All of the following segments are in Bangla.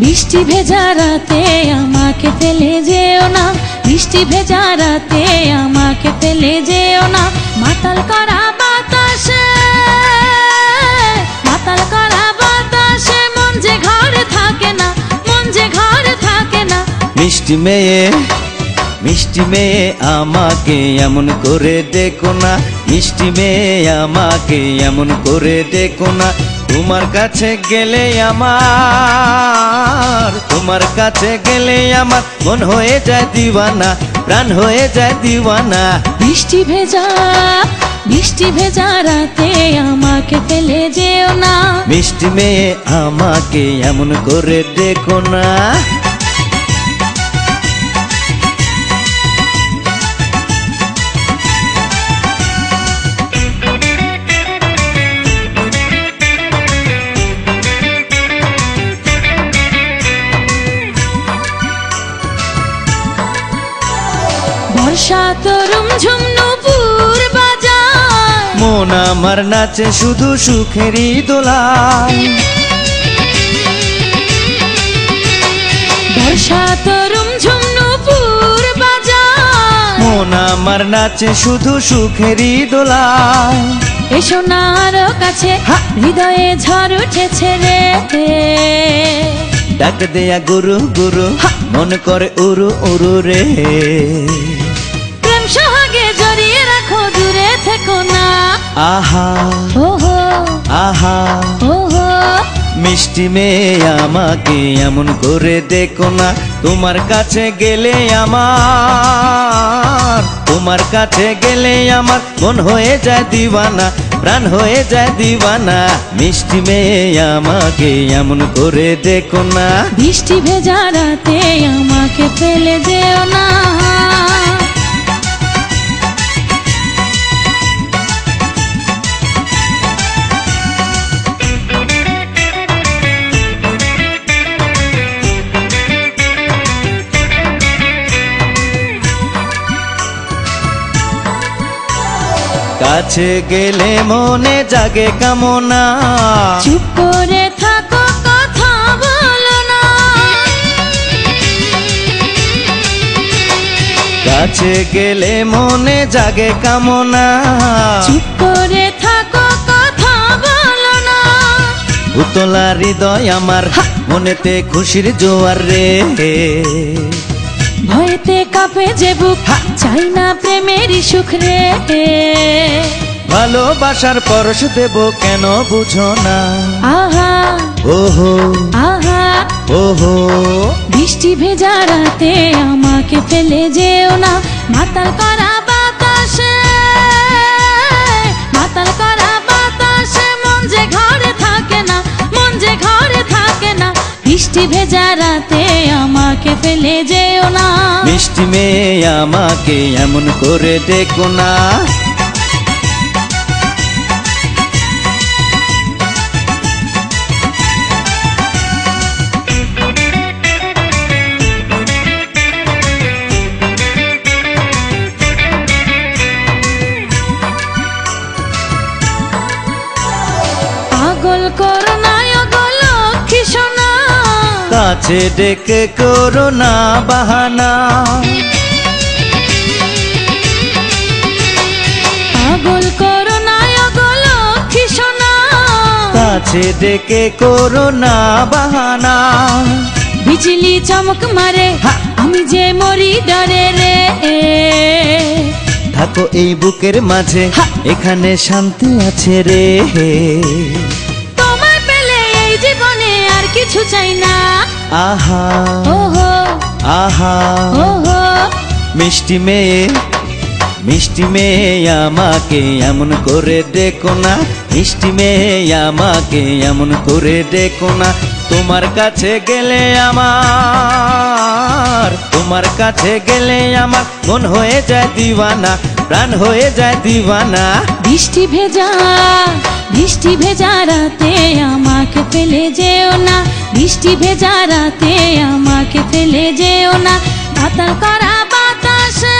বৃষ্টি ভেজা রাতে আমাকে ফেলে যেও না, বৃষ্টি ভেজা রাতে আমাকে ফেলে যেও না। মাতাল করা বাতাসে, মাতাল করা বাতাসে মন যে ঘরে থাকে না, মন যে ঘরে থাকে না। মিষ্টি মেয়ে আমাকে এমন করে দেখো না, মিষ্টি মেয়ে আমাকে এমন করে দেখো না। তোমার কাছে গেলে আমার, তোমার কাছে গেলে আমার মন হয়ে যায় দিওয়ানা, প্রাণ হয়ে যায় দিওয়ানা। বৃষ্টি ভেজা রাতে আমাকে ফেলে যেও না, মিষ্টি মেয়ে আমাকে এমন করে দেখো না। বর্ষা তরুম ঝুম নুপুর বাজায়, মন আমার নাচে শুধু সুখেরই দোলায়। বর্ষা তরুম ঝুম নুপুর বাজায়, মন আমার নাচে শুধু সুখেরই দোলায়। এসো না আরো কাছে, হৃদয়ে ঝড় উঠেছে রে। ডাক দেয়া গুরু গুরু, মন করে উরু উরু রে। প্রেম সোহাগে জড়িয়ে রাখো, দূরে থেকো না। আহা ওহো আহা, ওহো। মিষ্টি মেয়ে আমাকে এমন করে দেখো না। তোমার কাছে গেলে আমার, তোমার কাছে গেলে আমার মন হয়ে যায় দিওয়ানা, প্রাণ হয়ে যায় দিওয়ানা। মিষ্টি মেয়ে আমাকে এমন করে দেখো না। বৃষ্টি ভেজা রাতে আমাকে ফেলে যেও না। কাছে গেলে মনে জাগে কামনা, চুপ করে থাকো, কথা বলো না। কাছে গেলে মনে জাগে কামনা, চুপ করে থাকো, কথা বলো না। উতলা হৃদয় আমার, মনেতে খুশির জোয়ার রে। ভয়েতে কাঁপে যে বুক, চাই না প্রেমেরই সুখ রে। ভালোবাসার পরশ দেব কেন বুঝো না। আহা ওহো আহা, ওহো। বৃষ্টি ভেজা রাতে আমাকে ফেলে যেও না। মাতাল করা বাতাসে, মাতাল করা বাতাসে মন যে ঘরে থাকে না, মন যে ঘরে থাকে না। বৃষ্টি ভেজা রাতে আমাকে ফেলে যেও না। মিষ্টি মেয়ে আমাকে এমন করে দেখো না। পাগল করো না গো লক্ষ্মী সোনা, কাছে ডেকে করো না বাহানা। পাগল করো না গো লক্ষ্মী সোনা, কাছে ডেকে করো না বাহানা। বিজলি চমক মারে, আমি যে মরি ডরে রে। থাকো এই বুকের মাঝে, এখানে শান্তি আছে রে। তোমায় পেলে এই জীবনে আর কিছু চাই না। আহা ওহো আহা, ওহো। মিষ্টি মেয়ে, মিষ্টি মেয়ে আমাকে এমন করে দেখো না। মিষ্টি মেয়ে আমাকে এমন করে দেখো না। তোমার কাছে গেলে আমার, তোমার কাছে গেলে আমার মন হয়ে যায় দিওয়ানা, প্রাণ হয়ে যায় দিওয়ানা। বৃষ্টি ভেজা রাতে আমাকে ফেলে যেও না, বৃষ্টি ভেজা রাতে আমাকে ফেলে যেও না। মাতাল করা বাতাসে,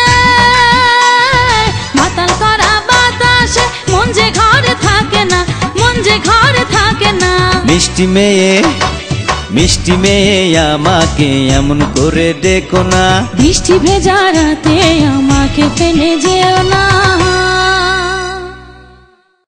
মাতাল করা বাতাসে মন যে ঘরে থাকে না, মন যে ঘরে থাকে না। মিষ্টি মেয়ে, মিষ্টি মেয়ে আমাকে এমন করে ডেকো না। বৃষ্টি ভেজা রাতে আমাকে ফেলে যেও না।